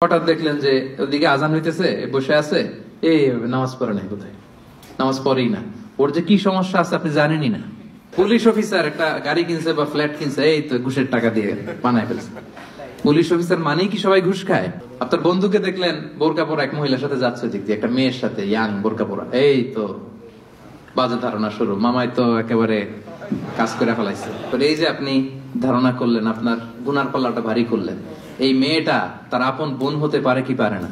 হঠাৎ দেখলেন যে ওদিকে আজান হইতেছে, বসে আছে, এই নামাজ পড়ে নাই, কোথায় নামাজ পড়েই না, ওর যে কি সমস্যা আছে আপনি জানেনই না। পুলিশ অফিসার একটা গাড়ি কিনছে বা ফ্ল্যাট কিনছে, এই তো ঘুষের টাকা দিয়ে বানায় ফেলছে। পুলিশ অফিসার মানেই কি সবাই ঘুষ খায়? আপনার বন্ধুকে দেখলেন বোরকা পরা এক মহিলার সাথে যাচ্ছে, দিক দিয়ে একটা মেয়ের সাথে, ইয়াং বোরকা পরা, এই তো বাজে ধারণা শুরু, মামাই তো একেবারে কাজ করে ফেলাইছে। এই যে আপনি ধারণা করলেন, আপনার গুনার পাল্লাটা ভারী করলেন। এই মেয়েটা তার আপন বোন হতে পারে কি পারে না?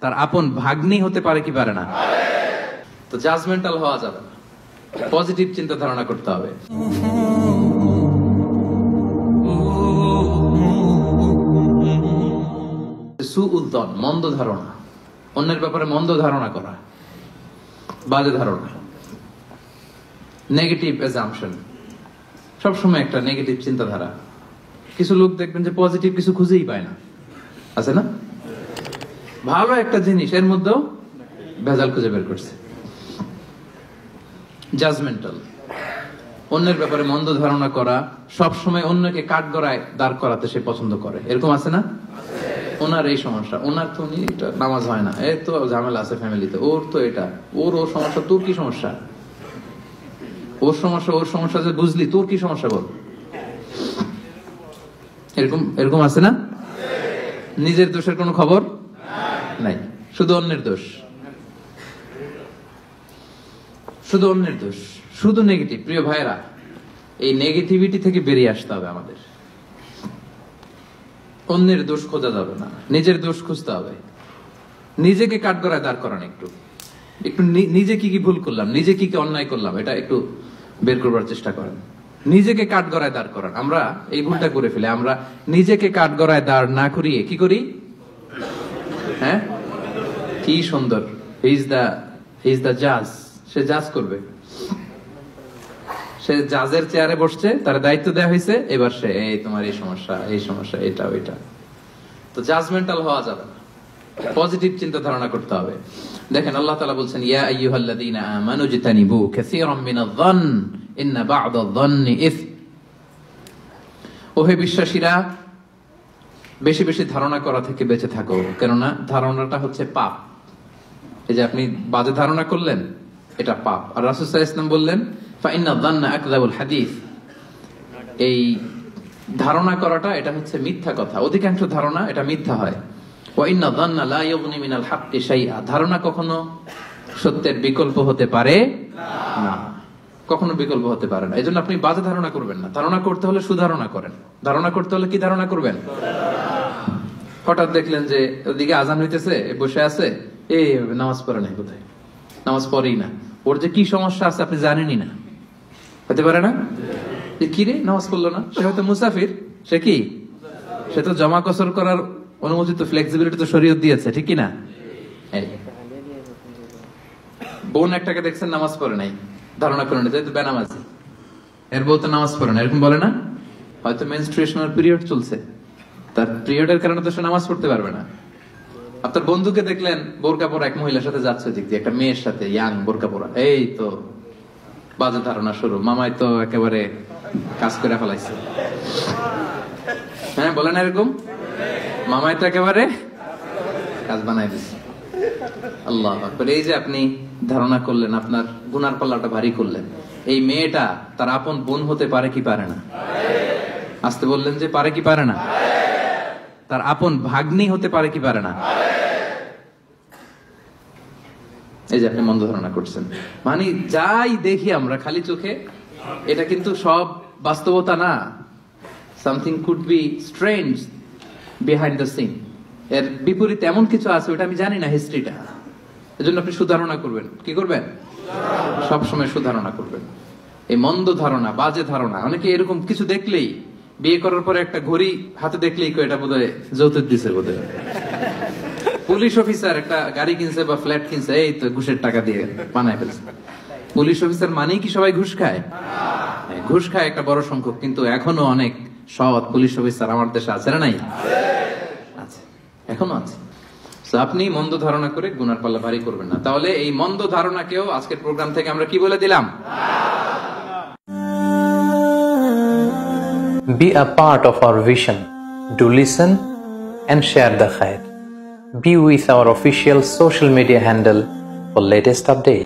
তার আপন ভাগ্নি হতে পারে কি পারে না? তো জাজমেন্টাল হওয়া যাবে না, পজিটিভ চিন্তা ধারণা করতে হবে। সুউদ্দন, মন্দ ধারণা, অন্যের ব্যাপারে মন্দ ধারণা করা, বাজে ধারণা, নেগেটিভ অ্যাজাম্পশন, সবসময় একটা নেগেটিভ চিন্তাধারা। কিছু লোক দেখবেন যে পজিটিভ কিছু খুঁজেই পায় না, আছে না? ভালো একটা জিনিস এর মধ্যেও ভেজাল খুঁজে বের করছে। জাজমেন্টাল, অন্যের ব্যাপারে মন্দ ধারণা করা, সবসময় অন্যকে কাঠগড়ায় দাঁড় করাতে সে পছন্দ করে, এরকম আছে না? ওনার এই সমস্যা, ওনার তো নামাজ হয় না, এই তো ঝামেলা আছে ফ্যামিলিতে, ওর তো এটা, ওর সমস্যা, তোর কি সমস্যা? ওর সমস্যা যে বুঝলি, তোর কি সমস্যা বল? এরকম আছে না? নিজের দোষের কোনো খবর নাই, শুধু অন্যের দোষ, শুধু অন্যের দোষ, শুধু নেগেটিভ। প্রিয় ভাইরা, এই নেগেটিভিটি থেকে বেরিয়ে আসতে হবে আমাদের। অন্যের দোষ খোঁজা যাবে না, নিজের দোষ খুঁজতে হবে। নিজেকে কাঠগড়ায় দাঁড় করান, একটু নিজে কি কি ভুল করলাম, নিজে কি কি অন্যায় করলাম, এটা একটু বের করবার চেষ্টা করেন। নিজেকে কাঠগড়ায় দাঁড় করান। আমরা এই ভুলটা করে ফেলে, আমরা নিজেকে কাঠগড়ায় দাঁড় না করিয়ে কি করি? হ্যাঁ, কি সুন্দর, হি ইজ দ্য জাজ, সে জাজ করবে, সে জাজের চেয়ারে বসছে, তার দায়িত্ব দেওয়া হয়েছে, এবার সে এই তোমার এই সমস্যা, এটা ওইটা। তো জাজমেন্টাল হওয়া যাবে না, পজিটিভ চিন্তা ধারণা করতে হবে। দেখেন আল্লাহ তাআলা বলছেন, ইয়া আইয়ুহাল্লাযীনা আমানু জিতানিবু কাসীরাম মিনায-যন্ন ইন্না বা'দায-যন্নি ইসম। ওহে বিশ্বাসীরা, বেশি বেশি ধারণা করা থেকে বেঁচে থাকো, কেননা ধারণাটা হচ্ছে পাপ। এই যে আপনি বাজে ধারণা করলেন, এটা পাপ। আর রাসূল সাল্লাল্লাহু আলাইহি ওয়াসাল্লাম বললেন, ফাইন্নায-যন্না আকযাবুল হাদীস। এই ধারণা করাটা এটা হচ্ছে মিথ্যা কথা, অধিকাংশ ধারণা এটা মিথ্যা হয়। ওয়া ইন্নায-যন্না লা ইউগনি মিনাল হাক্কি শাইআ। ধারণা কখনো সত্যের বিকল্প হতে পারে না, কখনো বিকল্প হতে পারে না। এজন্য আপনি বাজে ধারণা করবেন না। ধারণা করতে হলে সুধারণা করেন। ধারণা করতে হলে কি ধারণা করবেন? হঠাৎ দেখলেন যে ওদিকে আজান হইতেছে, বসে আছে, এই নামাজ পড়ে নাই, কোথায় নামাজ পড়েই না, ওর যে কি সমস্যা আছে আপনি জানেনই না। হতে পারে না যে কি রে নামাজ পড়লো না, সে হয়তো মুসাফির, সে কি, সে তো জমা কসর করার অনুমতি তো, ফ্লেক্সিবিলিটি তো শরীয়ত দিয়েছে, ঠিক কি না? বোন একটাকে দেখছেন নামাজ পড়ে নাই, ধারণা করে নিতে বেনামাজি, এর বউ তো নামাজ পড়ে না, এরকম বলে না? হয়তো মেনস্ট্রুয়েশনাল পিরিয়ড চলছে, তার পিরিয়ডের কারণে তো সে নামাজ পড়তে পারবে না। আপনার বন্ধুকে দেখলেন বোরকা পরা এক মহিলার সাথে যাচ্ছে, দিক দিয়ে একটা মেয়ের সাথে, ইয়াং বোরকা পরা, এই তো বাজে ধারণা শুরু, মামাই তো একেবারে কাজ করে ফেলাইছে। হ্যাঁ, বলে না এরকম? মামাই তো একেবারে কাজ বানাই দিচ্ছে। আল্লাহু আকবার। এই যে আপনি ধারণা করলেন, আপনার গুনার পাল্লাটা ভারী করলেন। এই মেয়েটা তার আপন বোন হতে পারে কি পারে না? আসতে বললেন যে পারে কি পারে না? তার আপন ভাগ্নি হতে পারে কি পারে না? এই যে আপনি মন্দ ধারণা করছেন, মানে যাই দেখি আমরা খালি চোখে, এটা কিন্তু সব বাস্তবতা না। Something could be strange behind the scene. এর বিপরীতে এমন কিছু আছে, ওটা আমি জানি না হিস্ট্রিটা। এজন্য আপনি সুধারণা করবেন। কি করবেন? সবসময় সুধারণা করবেন। এই মন্দ ধারণা, বাজে ধারণা, অনেকে এরকম কিছু দেখলেই, বিয়ে করার পরে একটা ঘড়ি হাতে দেখলেই এটা বোধহয় যৌতুক দিছে বোধহয়। পুলিশ অফিসার একটা গাড়ি কিনছে বা ফ্ল্যাট কিনছে, এই তো ঘুষের টাকা দিয়ে বানায় ফেলছে। পুলিশ অফিসার মানেই কি সবাই ঘুষ খায়? ঘুষ খায় একটা বড় সংখ্যক, কিন্তু এখনো অনেক সৎ পুলিশ অফিসার আমার দেশে আছে না? নাই? আছে, এখনো আছে। আপনি মন্দ ধারণা করে গুনার পাল্লা ভারী করবেন না। তাহলে এই মন্দ ধারণাকেও আজকের প্রোগ্রাম থেকে আমরা কি বলে দিলাম? Be a part of our vision. Do listen, and share the khair. Be with our official social media handle for latest updates.